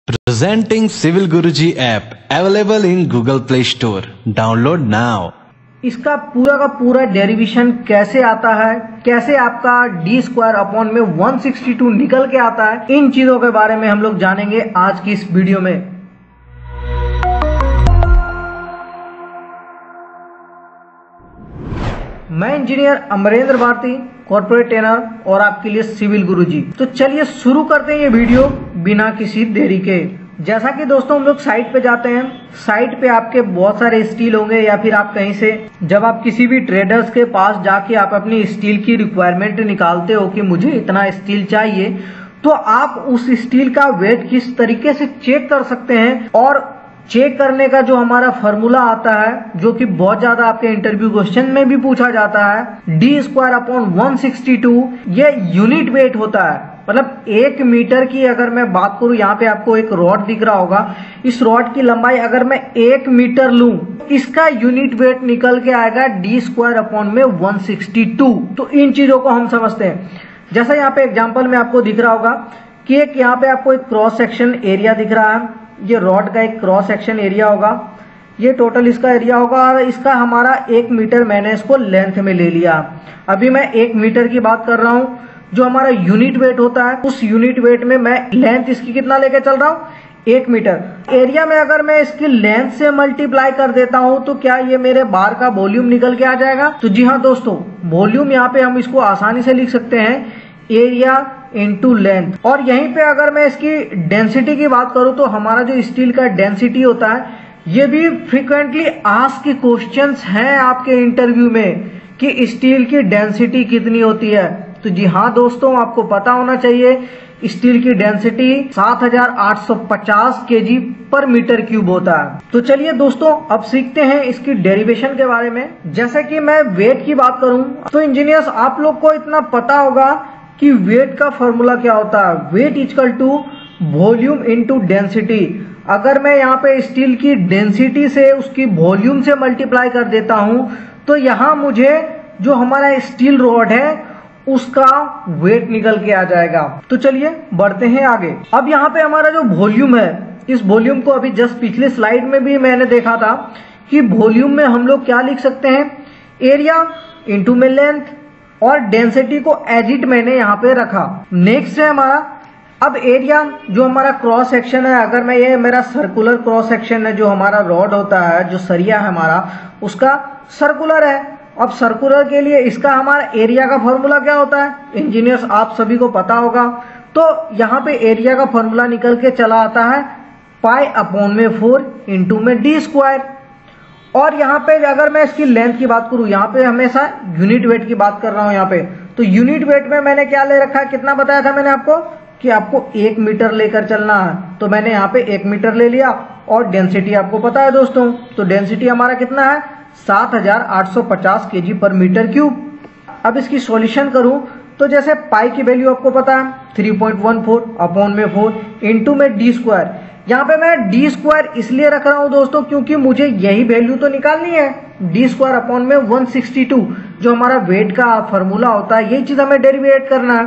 Presenting Civil Guruji app available in Google Play Store. Download now. इसका पूरा का पूरा डेरिवेशन कैसे आता है, कैसे आपका डी स्क्वायर अपॉन में 162 निकल के आता है, इन चीजों के बारे में हम लोग जानेंगे आज की इस वीडियो में। मैं engineer Amarendra Bharati, corporate trainer और आपके लिए सिविल गुरुजी। तो चलिए शुरू करते हैं ये वीडियो बिना किसी देरी के। जैसा कि दोस्तों हम लोग साइट पे जाते हैं, साइट पे आपके बहुत सारे स्टील होंगे या फिर आप कहीं से जब आप किसी भी ट्रेडर्स के पास जाके आप अपनी स्टील की रिक्वायरमेंट निकालते हो कि मुझे इतना स्टील चाहिए, तो आप उस स्टील का वेट किस तरीके से चेक कर सकते हैं। और चेक करने का जो हमारा फॉर्मूला आता है, जो कि बहुत ज्यादा आपके इंटरव्यू क्वेश्चन में भी पूछा जाता है, डी स्क्वायर अपॉन 162, ये यूनिट वेट होता है। मतलब 1 मीटर की अगर मैं बात करूं, यहाँ पे आपको एक रॉड दिख रहा होगा, इस रॉड की लंबाई अगर मैं 1 मीटर लूं, इसका यूनिट वेट निकल के आएगा डी स्क्वायर अपॉन में 162। तो इन चीजों को हम समझते हैं। जैसा यहाँ पे एग्जाम्पल में आपको दिख रहा होगा कि एक यहाँ पे आपको एक क्रॉस सेक्शन एरिया दिख रहा है, ये रॉड का एक क्रॉस सेक्शन एरिया होगा, ये टोटल इसका एरिया होगा और इसका हमारा 1 मीटर मैंने इसको लेंथ में ले लिया। अभी मैं 1 मीटर की बात कर रहा हूं। जो हमारा यूनिट वेट होता है, उस यूनिट वेट में मैं लेंथ इसकी कितना लेके चल रहा हूं, 1 मीटर। एरिया में अगर मैं इसकी लेंथ से मल्टीप्लाई कर देता हूं तो क्या ये मेरे बार का वॉल्यूम निकल के आ जाएगा? तो जी हाँ दोस्तों, वॉल्यूम यहाँ पे हम इसको आसानी से लिख सकते हैं, एरिया इनटू लेंथ। और यहीं पे अगर मैं इसकी डेंसिटी की बात करूं तो हमारा जो स्टील का डेंसिटी होता है, ये भी फ्रीक्वेंटली आस्क्ड क्वेश्चंस हैं आपके इंटरव्यू में कि स्टील की डेंसिटी कितनी होती है। तो जी हाँ दोस्तों, आपको पता होना चाहिए स्टील की डेंसिटी 7850 केजी पर मीटर क्यूब होता है। तो चलिए दोस्तों, अब सीखते हैं इसकी डेरिवेशन के बारे में। जैसे कि मैं वेट की बात करूं तो इंजीनियर्स आप लोग को इतना पता होगा कि वेट का फॉर्मूला क्या होता है, weight equal to volume into density. अगर मैं यहाँ पे स्टील की डेंसिटी से उसकी वॉल्यूम से मल्टीप्लाई कर देता हूं तो यहाँ मुझे जो हमारा स्टील रॉड है उसका वेट निकल के आ जाएगा। तो चलिए बढ़ते हैं आगे। अब यहाँ पे हमारा जो वॉल्यूम है, इस वॉल्यूम को अभी जस्ट पिछले स्लाइड में भी मैंने देखा था कि वॉल्यूम में हम लोग क्या लिख सकते हैं, एरिया इंटू में लेंथ, और डेंसिटी को एज इट मैंने यहाँ पे रखा। नेक्स्ट है हमारा अब एरिया, जो हमारा क्रॉस सेक्शन है, अगर मैं ये मेरा सर्कुलर क्रॉस सेक्शन है, जो हमारा रॉड होता है, जो सरिया है हमारा, उसका सर्कुलर है। अब सर्कुलर के लिए इसका हमारा एरिया का फॉर्मूला क्या होता है, इंजीनियर्स आप सभी को पता होगा। तो यहाँ पे एरिया का फॉर्मूला निकल के चला आता है पाई अपॉन में 4 इंटू में डी स्क्वायर। और यहाँ पे अगर मैं इसकी लेंथ की बात करूं, यहाँ पे हमेशा यूनिट वेट की बात कर रहा हूं यहाँ पे, तो यूनिट वेट में मैंने क्या ले रखा है, कितना बताया था मैंने आपको कि आपको 1 मीटर लेकर चलना है। तो मैंने यहाँ पे 1 मीटर ले लिया। और डेंसिटी आपको पता है दोस्तों, तो डेंसिटी हमारा कितना है, 7850 केजी पर मीटर क्यूब। अब इसकी सॉल्यूशन करूं तो जैसे पाई की वैल्यू आपको पता है 3.14 अपॉन में 4 इंटू में डी स्क्वायर। यहाँ पे मैं डी स्क्वायर इसलिए रख रहा हूं दोस्तों क्योंकि मुझे यही वैल्यू तो निकालनी है, डी स्क्वायर अपॉन में 162, जो हमारा वेट का फॉर्मूला होता है, यही चीज हमें डेरिवेट करना है।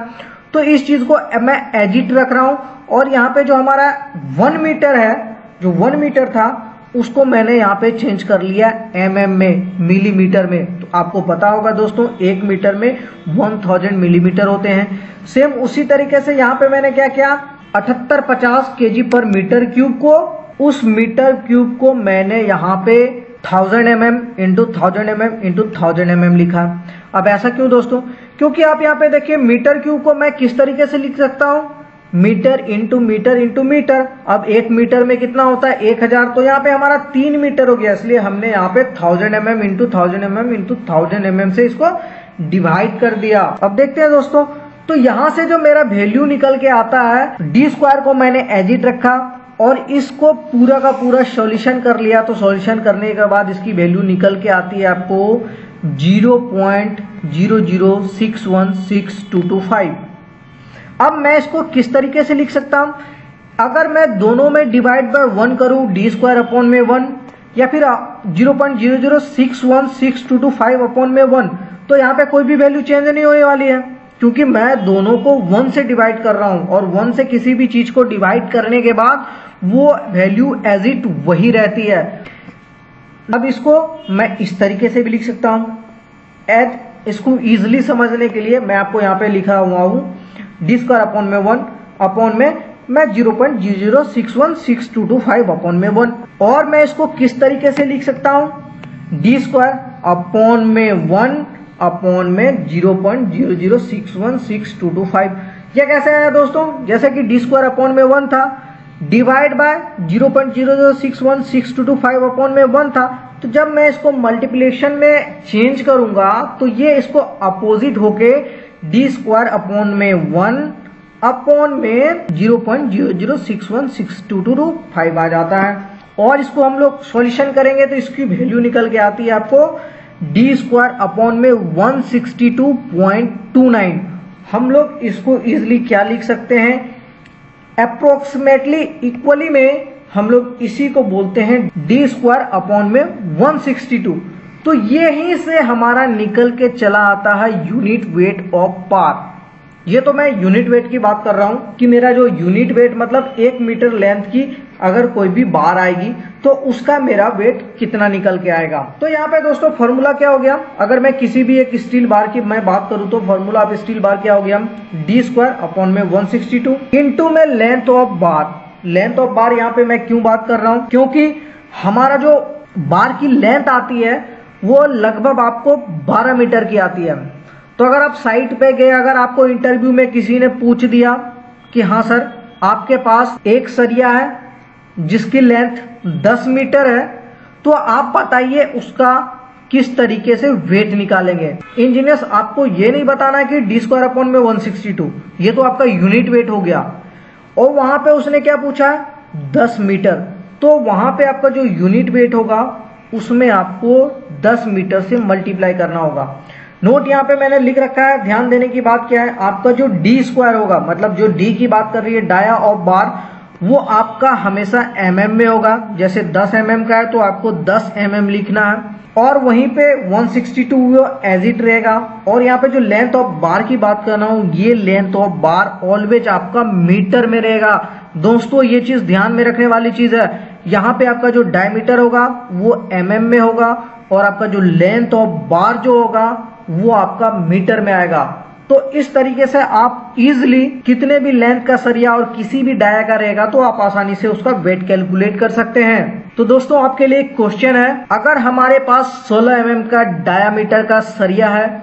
तो इस चीज को मैं एज इट रख रहा हूं। और यहाँ पे जो हमारा 1 मीटर है, जो 1 मीटर था, उसको मैंने यहाँ पे चेंज कर लिया mm में, मिलीमीटर में। तो आपको पता होगा दोस्तों 1 मीटर में 1000 मिलीमीटर होते हैं। सेम उसी तरीके से यहाँ पे मैंने क्या किया, 7850 केजी पर मीटर क्यूब को, उस मीटर क्यूब को मैंने यहाँ पे 1000 mm into 1000 mm into 1000 mm लिखा। अब ऐसा क्यों दोस्तों, क्योंकि आप यहाँ पे देखिए मीटर क्यूब को मैं किस तरीके से लिख सकता हूँ, meter into meter into meter. अब 1 मीटर में कितना होता है, 1000, तो यहाँ पे हमारा 3 मीटर हो गया, इसलिए हमने यहाँ पे 1000 mm into 1000 mm into 1000 mm से इसको डिवाइड कर दिया। अब देखते हैं दोस्तों, तो यहाँ से जो मेरा वैल्यू निकल के आता है, डी स्क्वायर को मैंने एज इट रखा और इसको पूरा का पूरा सॉल्यूशन कर लिया। तो सॉल्यूशन करने के बाद इसकी वैल्यू निकल के आती है आपको 0.0061625। अब मैं इसको किस तरीके से लिख सकता हूं, अगर मैं दोनों में डिवाइड बाय 1 करूं, डी स्क्वायर अपॉन में 1, या फिर 0.0061625 अपॉन में 1, तो यहाँ पे कोई भी वैल्यू चेंज नहीं होने वाली है। क्योंकि मैं दोनों को 1 से डिवाइड कर रहा हूं और 1 से किसी भी चीज को डिवाइड करने के बाद वो वैल्यू एज इट वही रहती है। अब इसको मैं इस तरीके से भी लिख सकता हूं। इसको इजिली समझने के लिए मैं आपको यहाँ पे लिखा हुआ हूं डी स्क्वायर अपॉन में 1 अपॉन में मैं 0.0061622 अपॉन में 1। और मैं इसको किस तरीके से लिख सकता हूं, डी स्क्वायर अपॉन में 1 अपॉन में 0.0061622। यह कैसे आया दोस्तों, जैसे कि डी स्क्वायर अपॉन में 1 था डिवाइड बाय 0.0061622 अपॉन में 1 था। तो जब मैं इसको मल्टीप्लिकेशन में चेंज करूंगा तो ये इसको अपोजिट होके डी स्क्वायर अपॉन में 1 अपॉन में 0.0061622 आ जाता है। और इसको हम लोग सॉल्यूशन करेंगे तो इसकी वैल्यू निकल के आती है आपको डी स्क्वायर अपॉन में 162.29। हम लोग इसको इजिली क्या लिख सकते हैं, अप्रोक्सीमेटली इक्वली में हम लोग इसी को बोलते हैं डी स्क्वायर अपॉन में 162। तो यहीं से हमारा निकल के चला आता है यूनिट वेट ऑफ बार। ये तो मैं यूनिट वेट की बात कर रहा हूं कि मेरा जो यूनिट वेट मतलब 1 मीटर लेंथ की अगर कोई भी बार आएगी तो उसका मेरा वेट कितना निकल के आएगा। तो यहाँ पे दोस्तों फॉर्मूला क्या हो गया, अगर मैं किसी भी एक स्टील बार की मैं बात करूं तो फॉर्मूला ऑफ स्टील बार क्या हो गया, डी स्क्वायर अपॉन में 162 इंटू में length of bar. Length of बार यहाँ पे मैं क्यों बात कर रहा हूं, क्योंकि हमारा जो बार की लेंथ आती है वो लगभग आपको 12 मीटर की आती है। तो अगर आप साइट पे गए, अगर आपको इंटरव्यू में किसी ने पूछ दिया कि हाँ सर आपके पास एक सरिया है जिसकी लेंथ 10 मीटर है, तो आप बताइए उसका किस तरीके से वेट निकालेंगे। इंजीनियर्स आपको ये नहीं बताना कि डी स्क्वायर अपॉन में 162, ये तो आपका यूनिट वेट हो गया। और वहां पे उसने क्या पूछा है 10 मीटर, तो वहां पे आपका जो यूनिट वेट होगा उसमें आपको 10 मीटर से मल्टीप्लाई करना होगा। नोट यहाँ पे मैंने लिख रखा है, ध्यान देने की बात क्या है, आपका जो डी स्क्वायर होगा मतलब जो डी की बात कर रही है डाया ऑफ बार, वो आपका हमेशा mm में होगा। जैसे 10 mm का है तो आपको 10 mm लिखना है और वहीं पे 162 वो एज इट रहेगा। और यहाँ पे जो लेंथ ऑफ बार की बात कर रहा हूँ, ये लेंथ ऑफ बार ऑलवेज आपका मीटर में रहेगा। दोस्तों ये चीज ध्यान में रखने वाली चीज है, यहाँ पे आपका जो डायमीटर होगा वो mm में होगा और आपका जो लेंथ ऑफ बार जो होगा वो आपका मीटर में आएगा। तो इस तरीके से आप इजिली कितने भी लेंथ का सरिया और किसी भी डाया का रहेगा तो आप आसानी से उसका वेट कैलकुलेट कर सकते हैं। तो दोस्तों आपके लिए एक क्वेश्चन है, अगर हमारे पास 16 mm का डायामीटर का सरिया है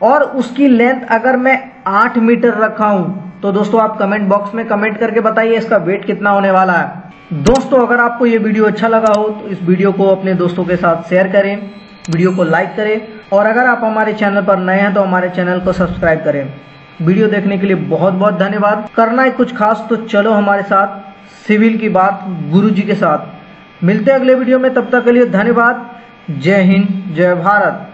और उसकी लेंथ अगर मैं 8 मीटर रखा हूं, तो दोस्तों आप कमेंट बॉक्स में कमेंट करके बताइए इसका वेट कितना होने वाला है। दोस्तों अगर आपको ये वीडियो अच्छा लगा हो तो इस वीडियो को अपने दोस्तों के साथ शेयर करें, वीडियो को लाइक करें और अगर आप हमारे चैनल पर नए हैं तो हमारे चैनल को सब्सक्राइब करें। वीडियो देखने के लिए बहुत बहुत धन्यवाद। करना है कुछ खास तो चलो हमारे साथ सिविल की बात गुरुजी के साथ। मिलते हैं अगले वीडियो में, तब तक के लिए धन्यवाद। जय हिंद जय भारत।